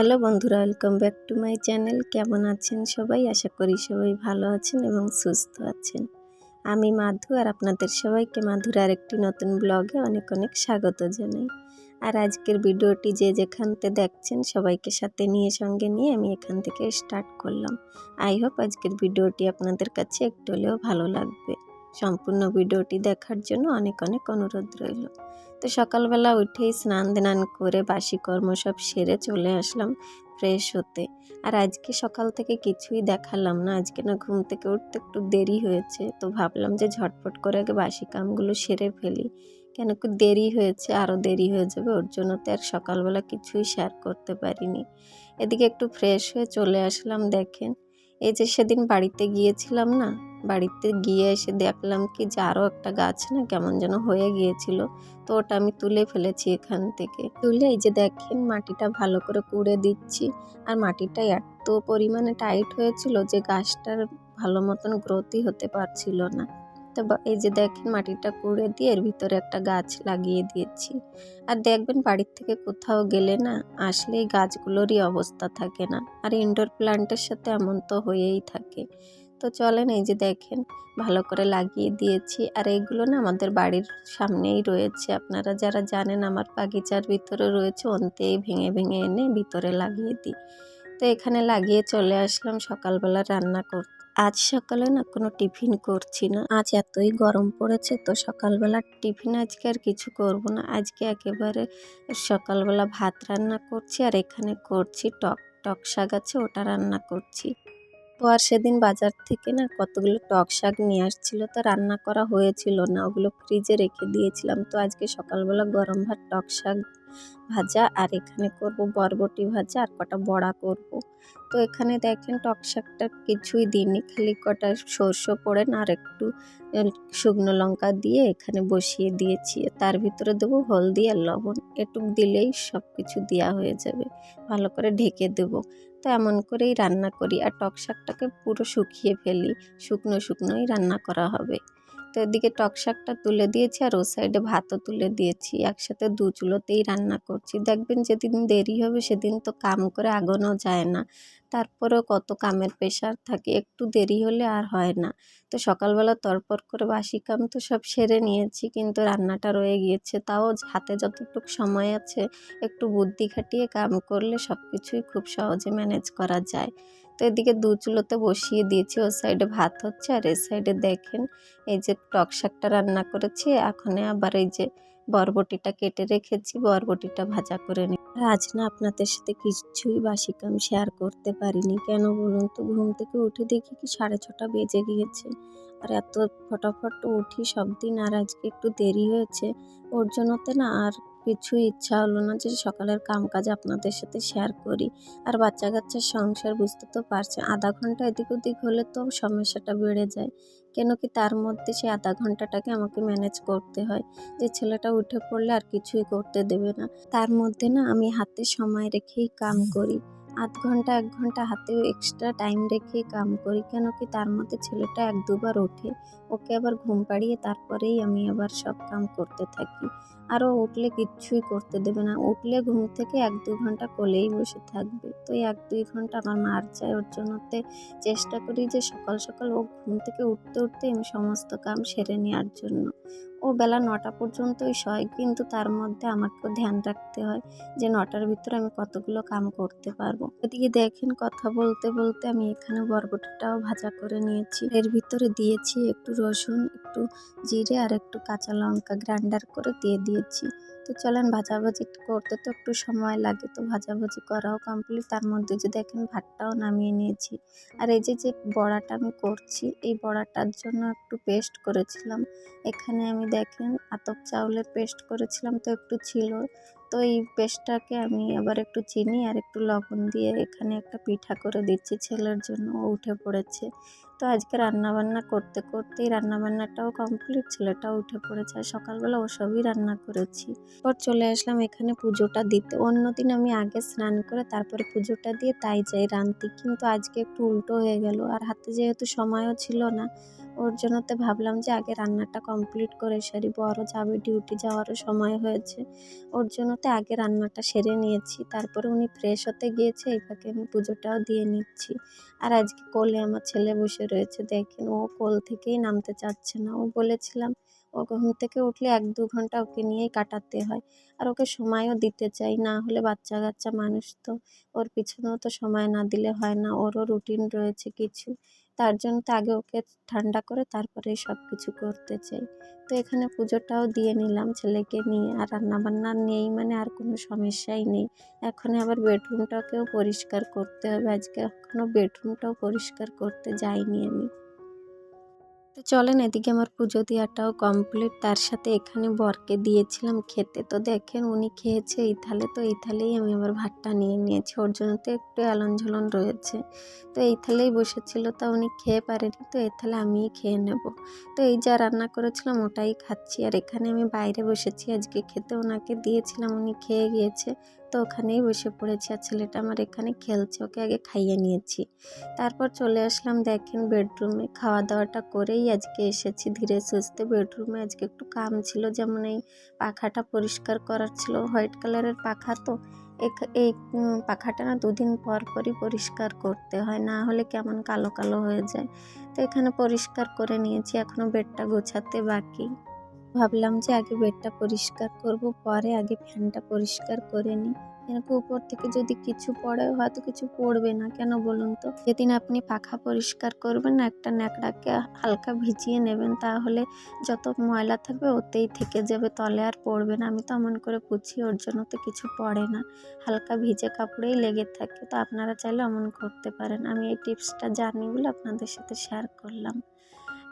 Hello বন্ধুরা, welcome back to my channel. কেমন আছেন সবাই? আশা করি সবাই ভালো আছেন এবং সুস্থ আছেন। আমি মাধু, আর আপনাদের সবাইকে মাধুর আরেকটি নতুন ব্লগে অনেক অনেক স্বাগত জানাই। আর আজকের ভিডিওটি যে যেখানতে দেখছেন সবাইকে সাথে নিয়ে সঙ্গে নিয়ে আমি এখান থেকে স্টার্ট করলাম। আই হোপ আজকের ভিডিওটি আপনাদের কাছে একটু হলেও ভালো লাগবে। সম্পূর্ণ ভিডিওটি দেখার জন্য অনেক অনেক অনুরোধ রইল। তো সকালবেলা উঠেই স্নান করে বাসি কর্ম সব সেরে চলে আসলাম ফ্রেশ হতে। আর আজকে সকাল থেকে কিছুই দেখালাম না, আজকে না ঘুম থেকে উঠতে একটু দেরি হয়েছে, তো ভাবলাম যে ঝটপট করে আগে বাসি কামগুলো সেরে ফেলি, কেন কি দেরি হয়েছে, আরও দেরি হয়ে যাবে, ওর জন্য তো আর সকালবেলা কিছুই শেয়ার করতে পারিনি। এদিকে একটু ফ্রেশ হয়ে চলে আসলাম। দেখেন, এই যে সেদিন বাড়িতে গিয়েছিলাম না, বাড়িতে গিয়ে এসে দেখলাম কি যে আরও একটা গাছ না কেমন যেন হয়ে গিয়েছিল, তো ওটা আমি তুলে ফেলেছি। এখান থেকে তুলে এই যে দেখেন মাটিটা ভালো করে কুড়ে দিচ্ছি। আর মাটিটা এত পরিমাণে টাইট হয়েছিল যে গাছটার ভালো মতন গ্রোথই হতে পারছিল না। তো এই যে দেখেন মাটিটা কুড়ে দিয়ে এর ভিতরে একটা গাছ লাগিয়ে দিয়েছি। আর দেখবেন বাড়ির থেকে কোথাও গেলে না, আসলে এই গাছগুলোরই অবস্থা থাকে না। আর ইনডোর প্ল্যান্টের সাথে এমন তো হয়েই থাকে। তো চলেন, এই যে দেখেন ভালো করে লাগিয়ে দিয়েছি। আর এইগুলো না আমাদের বাড়ির সামনেই রয়েছে, আপনারা যারা জানেন আমার বাগিচার ভিতরে রয়েছে, অন্তেই ভেঙে ভেঙে এনে ভিতরে লাগিয়ে দিই। তো এখানে লাগিয়ে চলে আসলাম সকালবেলা রান্না করতে। আজ সকালে না কোনো টিফিন করছি না, আজ এতই গরম পড়েছে, তো সকালবেলা টিফিন আজকে আর কিছু করব না। আজকে একেবারে সকালবেলা ভাত রান্না করছি, আর এখানে করছি টক শাক আছে, ওটা রান্না করছি। তো আর সেদিন বাজার থেকে না কতগুলো টক শাক নিয়ে আসছিল, তো রান্না করা হয়েছিল না, ওগুলো ফ্রিজে রেখে দিয়েছিলাম। তো আজকে সকালবেলা গরম ভাত, টক শাক ভাজা, আর এখানে করব বরবটি ভাজা, আর কটা বড়া করব। তো এখানে দেখেন টক শাকটা কিছুই দিইনি, খালি কটা সরষে ফোড়ন আর একটু শুকনো লঙ্কা দিয়ে এখানে বসিয়ে দিয়েছি। তার ভিতরে দেবো হলদি আর লবণ, এটুক দিলেই সব কিছু দেওয়া হয়ে যাবে। ভালো করে ঢেকে দেবো। তো এমন করেই রান্না করি। আর টক শাকটাকে পুরো শুকিয়ে ফেলি, শুকনোই রান্না করা হবে। তো এদিকে টক শাকটা তুলে দিয়েছি, আর ও সাইডে ভাতও তুলে দিয়েছি, একসাথে দু চুলোতেই রান্না করছি। দেখবেন যেদিন দেরি হবে সেদিন তো কাম করে আগানো যায় না, তারপরেও কত কামের প্রেশার থাকে, একটু দেরি হলে আর হয় না। তো সকালবেলা তরপর করে বাসি কাম তো সব সেরে নিয়েছি, কিন্তু রান্নাটা রয়ে গিয়েছে। তাও হাতে যতটুকু সময় আছে একটু বুদ্ধি খাটিয়ে কাম করলে সব কিছুই খুব সহজে ম্যানেজ করা যায়। তো এদিকে দু চুলোতে বসিয়ে দিয়েছি, ও সাইডে ভাত হচ্ছে, আর এই সাইডে দেখেন এই যে টক শাকটা রান্না করেছি। এখন আবার এই যে বরবটিটা কেটে রেখেছি, বরবটিটা ভাজা করে নিই। আজ না আপনাদের সাথে কিছুই বাসি কাম শেয়ার করতে পারিনি, কেন বলুন তো? ঘুম থেকে উঠে দেখি কি 6:30 বেজে গিয়েছে। আর এত ফটাফট উঠি সব দিন, আর আজকে একটু দেরি হয়েছে, ওর জন্যতে না আর কিছুই ইচ্ছা হলো না যে সকালের কাম কাজ আপনাদের সাথে শেয়ার করি। আর বাচ্চা কাচ্চার সংসার বুঝতে তো পারছেন, আধা ঘন্টা এদিক ওদিক হলে তো সমস্যাটা বেড়ে যায়। কেন কি তার মধ্যে সেই আধা ঘন্টাটাকে আমাকে ম্যানেজ করতে হয়, যে ছেলেটা উঠে পড়লে আর কিছুই করতে দেবে না। তার মধ্যে না আমি হাতে সময় রেখেই কাম করি, আধ ঘন্টা 1 ঘন্টা হাতে এক্সট্রা টাইম রেখেই কাম করি। কেন কি তার মধ্যে ছেলেটা 1-2 বার ওঠে, ওকে আবার ঘুম পাড়িয়ে তারপরেই আমি আবার সব কাম করতে থাকি। আরও উঠলে কিচ্ছুই করতে দেবে না, উঠলে ঘুম থেকে 1-2 ঘন্টা কোলেই বসে থাকবে। তো এই 1-2 ঘন্টা আমার মার যায়, ওর জন্যতে চেষ্টা করি যে সকাল সকাল ও ঘুম থেকে উঠতে আমি সমস্ত কাম সেরে নেওয়ার জন্য। ও বেলা 9টা পর্যন্তই শয়, কিন্তু তার মধ্যে আমাকেও ধ্যান রাখতে হয় যে 9টার ভিতরে আমি কতগুলো কাম করতে পারবো। এদিকে দেখেন কথা বলতে বলতে আমি এখানে বরবটিটাও ভাজা করে নিয়েছি, এর ভিতরে দিয়েছি একটু রসুন, একটু জিরে, আর একটু কাঁচা লঙ্কা গ্রাইন্ডার করে দিয়ে দিয়েছি। তো চলেন, ভাজাভাজি করতে তো একটু সময় লাগে, তো ভাজাভাজি করাও কমপ্লিট। তার মধ্যে যে দেখেন ভাতটাও নামিয়ে নিয়েছি। আর এই যে বড়াটা আমি করছি, এই বড়াটার জন্য একটু পেস্ট করেছিলাম। এখানে আমি দেখেন আতপ চাউলের পেস্ট করেছিলাম, তো একটু ছিল, তো এই পেস্টটাকে আমি আবার একটু চিনি আর একটু লবণ দিয়ে এখানে একটা পিঠা করে দিচ্ছি ছেলের জন্য, ও উঠে পড়েছে। তো আজকে রান্নাবান্না করতে করতেই রান্নাবান্নাটাও কমপ্লিট, ছেলেটাও উঠে পড়েছে, আর সকালবেলা ওসবই রান্না করেছি। পর চলে আসলাম এখানে পুজোটা দিতে। অন্যদিন আমি আগে স্নান করে তারপরে পুজোটা দিয়ে তাই যাই রাঁধতে, কিন্তু আজকে একটু উল্টো হয়ে গেল। আর হাতে যেহেতু সময়ও ছিল না, ওর জন্য তো ভাবলাম যে আগে রান্নাটা কমপ্লিট করে সারি, বড় যাবে ডিউটি, যাওয়ারও সময় হয়েছে। ওর জন্য তো আগে রান্নাটা সেরে নিয়েছি, তারপরে উনি ফ্রেশ হতে গিয়েছে, এই ফাঁকে আমি পুজোটাও দিয়ে নিচ্ছি। আর আজকে কোলে আমার ছেলে বসে রয়েছে, দেখেন ও কোল থেকেই নামতে চাচ্ছে না। ও বলেছিলাম ও ঘুম থেকে উঠলে 1-2 ঘন্টা ওকে নিয়েই কাটাতে হয়, আর ওকে সময়ও দিতে চাই, না হলে বাচ্চা কাচ্চা মানুষ তো ওর পিছনেও তো সময় না দিলে হয় না, ওরও রুটিন রয়েছে কিছু। তার জন্য তো আগে ওকে ঠান্ডা করে তারপরে সব কিছু করতে চাই। তো এখানে পুজোটাও দিয়ে নিলাম ছেলেকে নিয়ে, আর রান্নাবান্না নেই মানে আর কোনো সমস্যাই নেই। এখন আবার বেডরুমটাকেও পরিষ্কার করতে হবে, আজকে এখনও বেডরুমটাও পরিষ্কার করতে যাইনি আমি। তো চলেন, এদিকে আমার পুজো দেওয়াটাও কমপ্লিট, তার সাথে এখানে বরকে দিয়েছিলাম খেতে। তো দেখেন উনি খেয়েছে এই থালে, তো এই থালেই আমি আবার ভাতটা নিয়ে নিয়েছি, ওর জন্য তো একটু এলন ঝলন রয়েছে। তো এই থালেই বসেছিল, তা উনি খেয়ে পারেনি, তো এই থালে আমিই খেয়ে নেব। তো এই যা রান্না করেছিলাম ওটাই খাচ্ছি, আর এখানে আমি বাইরে বসেছি আজকে খেতে, ওনাকে দিয়েছিলাম উনি খেয়ে গিয়েছে, তো ওখানেই বসে পড়েছি। আর ছেলেটা আমার এখানে খেলছে, ওকে আগে খাইয়ে নিয়েছি। তারপর চলে আসলাম দেখেন বেডরুমে, খাওয়া দাওয়াটা করেই আজকে এসেছি ধীরে সুস্থে বেডরুমে। আজকে একটু কাম ছিল, যেমন এই পাখাটা পরিষ্কার করার ছিল, হোয়াইট কালারের পাখা, তো এই পাখাটা না 2 দিন পর পরই পরিষ্কার করতে হয়, না হলে কেমন কালো কালো হয়ে যায়। তো এখানে পরিষ্কার করে নিয়েছি, এখনও বেডটা গোছাতে বাকি। ভাবলাম যে আগে বেডটা পরিষ্কার করব, পরে আগে ফ্যানটা পরিষ্কার করে নিই। এরকম উপর থেকে যদি কিছু পড়ে, হয়তো কিছু পড়বে না, কেন বলুন তো? যেদিন আপনি পাখা পরিষ্কার করবেন না, একটা ন্যাকড়াকে হালকা ভিজিয়ে নেবেন, তাহলে যত ময়লা থাকবে ওতেই থেকে যাবে, তলে আর পড়বে না। আমি তো এমন করে পুছি, ওর জন্য তো কিছু পড়ে না, হালকা ভিজে কাপড়েই লেগে থাকে। তো আপনারা চাইলে এমন করতে পারেন, আমি এই টিপসটা জানি বলে আপনাদের সাথে শেয়ার করলাম।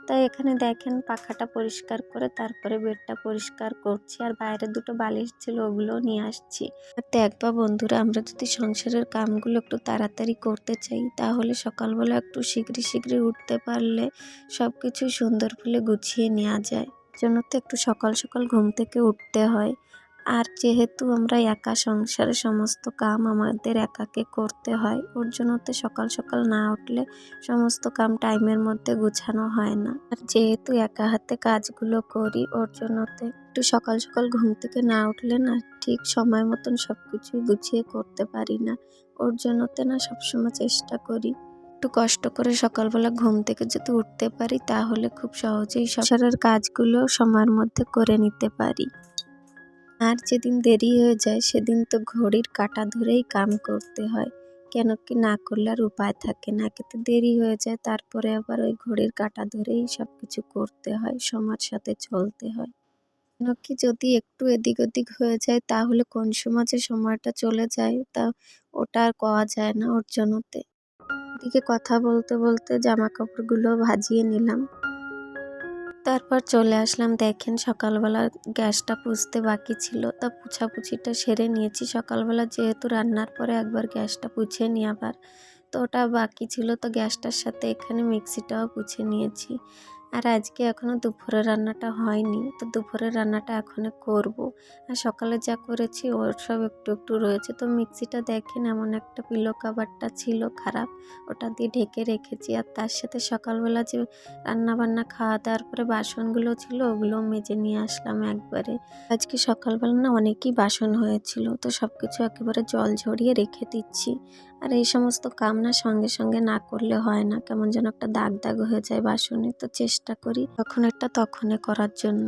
তাই এখানে দেখেন পাখাটা পরিষ্কার করে তারপরে বেডটা পরিষ্কার করছি, আর বাইরে 2টো বালিশ ছিল ওগুলোও নিয়ে আসছি। দেখবা বন্ধুরা, আমরা যদি সংসারের কামগুলো একটু তাড়াতাড়ি করতে চাই, তাহলে সকালবেলা একটু শীঘ্রই উঠতে পারলে সব কিছু সুন্দর করে গুছিয়ে নেওয়া যায়। জন্য তো একটু সকাল সকাল ঘুম থেকে উঠতে হয়। আর যেহেতু আমরা একা, সংসারে সমস্ত কাম আমাদের একাকে করতে হয়, ওর জন্য তো সকাল সকাল না উঠলে সমস্ত কাম টাইমের মধ্যে গুছানো হয় না। আর যেহেতু একা হাতে কাজগুলো করি, ওর জন্য তো একটু সকাল সকাল ঘুম থেকে না উঠলে না ঠিক সময় মতন সব কিছুই গুছিয়ে করতে পারি না। ওর জন্য তো না সবসময় চেষ্টা করি একটু কষ্ট করে সকালবেলা ঘুম থেকে যদি উঠতে পারি, তাহলে খুব সহজেই সংসারের কাজগুলো সময়ের মধ্যে করে নিতে পারি। আর যেদিন দেরি হয়ে যায় সেদিন তো ঘড়ির কাঁটা ধরেই কাম করতে হয়, কেন কি না করলে আর উপায় থাকে না। একে তো দেরি হয়ে যায়, তারপরে আবার ওই ঘড়ির কাঁটা ধরেই সব কিছু করতে হয়, সময়ের সাথে চলতে হয়। কেন কি যদি একটু এদিক ওদিক হয়ে যায়, তাহলে কোন সময় যে সময়টা চলে যায় তা ওটা আর কওয়া যায় না। ওর জন্যতে এদিকে কথা বলতে বলতে জামা কাপড়গুলো ভাজিয়ে নিলাম। তারপর চলে আসলাম দেখেন, সকালবেলা গ্যাসটা পুছতে বাকি ছিল, তা পুছাপুছিটা সেরে নিয়েছি। সকালবেলা যেহেতু রান্নার পরে একবার গ্যাসটা পুছে নিই আবার, তো ওটা বাকি ছিল, তো গ্যাসটার সাথে এখানে মিক্সিটাও পুছে নিয়েছি। আর আজকে এখনও দুপুরের রান্নাটা হয়নি, তো দুপুরের রান্নাটা এখনই করব। আর সকালে যা করেছি ওর সব একটু একটু রয়েছে। তো মিক্সিটা দেখেন এমন একটা পিলো কাভারটা ছিল খারাপ, ওটা দিয়ে ঢেকে রেখেছি। আর তার সাথে সকালবেলা যে রান্নাবান্না খাওয়া দাওয়ার পরে বাসনগুলো ছিল ওগুলোও মেজে নিয়ে আসলাম একবারে। আজকে সকালবেলা না অনেকই বাসন হয়েছিল, তো সব কিছু একেবারে জল ঝরিয়ে রেখে দিচ্ছি। আর এই সমস্ত কাম না সঙ্গে সঙ্গে না করলে হয় না, কেমন যেন একটা দাগ দাগ হয়ে যায় বাসনে, তো চেষ্টা করি তখন একটা তখনই করার জন্য।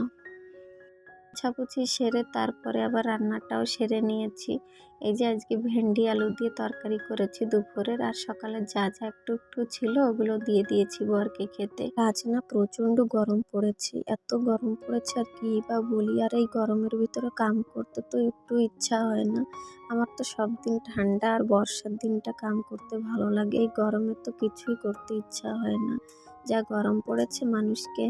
পোছাপুছি সেরে তারপরে আবার রান্নাটাও সেরে নিয়েছি। এই যে আজকে ভেন্ডি আলু দিয়ে তরকারি করেছি দুপুরের, আর সকালে যা যা একটু একটু ছিল ওগুলো দিয়ে দিয়েছি বরকে খেতে। আজ না প্রচণ্ড গরম পড়েছে, এত গরম পড়েছে আর কি বা বলি। আর এই গরমের ভিতরে কাম করতে তো একটু ইচ্ছা হয় না। আমার তো সব দিন ঠান্ডা আর বর্ষার দিনটা কাম করতে ভালো লাগে, এই গরমে তো কিছুই করতে ইচ্ছা হয় না। যা গরম পড়েছে মানুষকে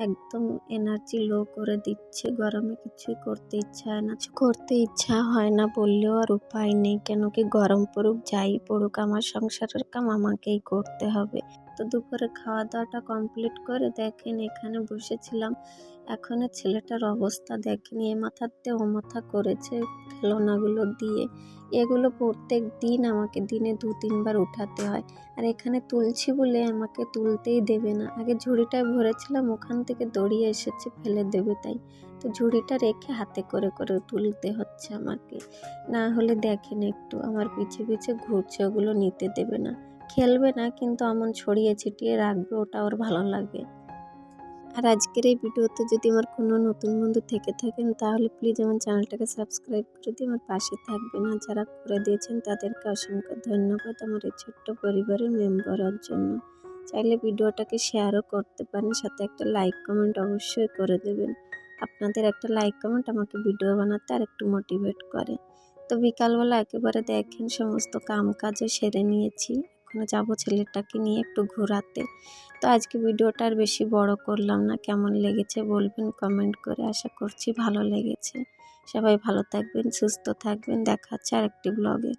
একদম এনার্জি লো করে দিচ্ছে। গরমে কিছুই করতে ইচ্ছা হয় না বললেও আর উপায় নেই, কেন কি গরম পড়ুক যাই পড়ুক আমার সংসারের কাম আমাকেই করতে হবে। তো দুপুরে খাওয়া দাওয়াটা কমপ্লিট করে দেখেন এখানে বসেছিলাম। এখন ছেলেটার অবস্থা দেখেন, এ মাথাতে ও মাথা করেছে খেলনাগুলো দিয়ে। এগুলো প্রত্যেক দিন আমাকে দিনে 2-3 বার উঠাতে হয়। আর এখানে তুলছি বলে আমাকে তুলতেই দেবে না। আগে ঝুড়িটায় ভরেছিলাম, ওখান থেকে দড়িয়ে এসেছে ফেলে দেবে তাই। তো ঝুড়িটা রেখে হাতে করে করে তুলতে হচ্ছে আমাকে। না হলে দেখেন একটু আমার পিছে পিছে ঘুরছে, ওগুলো নিতে দেবে না। খেলবে না কিন্তু এমন ছড়িয়ে ছিটিয়ে রাখবে, ওটা ওর ভালো লাগে। আর আজকের এই ভিডিওতে যদি আমার কোনো নতুন বন্ধু থেকে থাকেন তাহলে প্লিজ আমার চ্যানেলটাকে সাবস্ক্রাইব করে দিয়ে আমার পাশে থাকবেন। আর যারা করে দিয়েছেন তাদেরকে অসংখ্য ধন্যবাদ আমার এই ছোট্ট পরিবারের মেম্বার হওয়ার জন্য। চাইলে ভিডিওটাকে শেয়ারও করতে পারেন, সাথে একটা লাইক কমেন্ট অবশ্যই করে দেবেন। আপনাদের একটা লাইক কমেন্ট আমাকে ভিডিও বানাতে আর একটু মোটিভেট করে। তো বিকালবেলা একেবারে দেখেন সমস্ত কাম কাজও সেরে নিয়েছি। এখন যাবো ছেলেটাকে নিয়ে একটু ঘোরাতে। তো আজকে ভিডিওটা আর বেশি বড় করলাম না। কেমন লেগেছে বলবেন কমেন্ট করে। আশা করছি ভালো লেগেছে। সবাই ভালো থাকবেন, সুস্থ থাকবেন। দেখা হচ্ছে আরেকটি ব্লগে।